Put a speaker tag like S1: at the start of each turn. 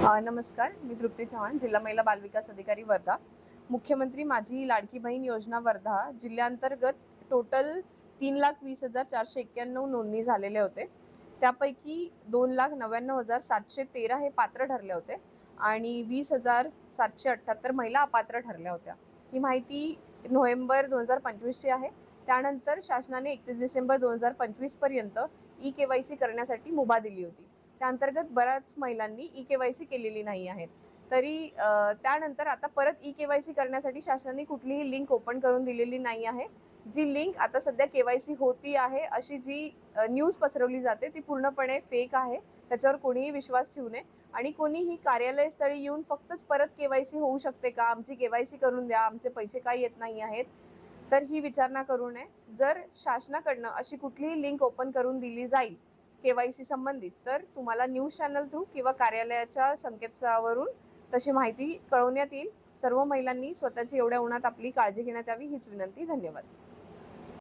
S1: नमस्कार, मी तृप्ती चव्हाण, जिल्हा महिला बालविकास अधिकारी वर्धा. मुख्यमंत्री माझी लाडकी बहीण योजना वर्धा जिल्ह्यांतर्गत टोटल 3,20,491 नोंदणी झालेले होते. त्यापैकी 2,99,713 हे पात्र ठरले होते आणि 20,778 महिला अपात्र ठरल्या होत्या. ही माहिती नोव्हेंबर 2025ची आहे. त्यानंतर शासनाने 31 डिसेंबर 2025 पर्यंत ई-केवायसी करण्यासाठी मुभा दिली होती. त्याअंतर्गत बऱ्याच महिलांनी ई-केवायसी केलेली नाही आहे. तरी त्यानंतर आता परत ई-केवायसी करण्यासाठी शासनाने कुठलीही लिंक ओपन करून दिलेली नाही आहे. जी लिंक आता सध्या केवायसी होती आहे अशी जी न्यूज पसरवली जाते ती पूर्णपणे फेक आहे. त्याच्यावर कोणीही विश्वास ठेवू नये आणि कोणीही कार्यालयस्थळी येऊन फक्तच परत केवायसी होऊ शकते का, आमची केवायसी करून द्या, आमचे पैसे का येत नाही आहेत, तर ही विचारणा करू नये. जर शासनाकडनं अशी कुठलीही लिंक ओपन करून दिली जाईल केवायसी संबंधित, तर तुम्हाला न्यूज चॅनल थ्रू किंवा कार्यालयाच्या संकेतस्थळावरून तशी माहिती कळवण्यात येईल. सर्व महिलांनी स्वतःची एवढ्या उन्हात आपली काळजी घेण्यात यावी हीच विनंती. धन्यवाद.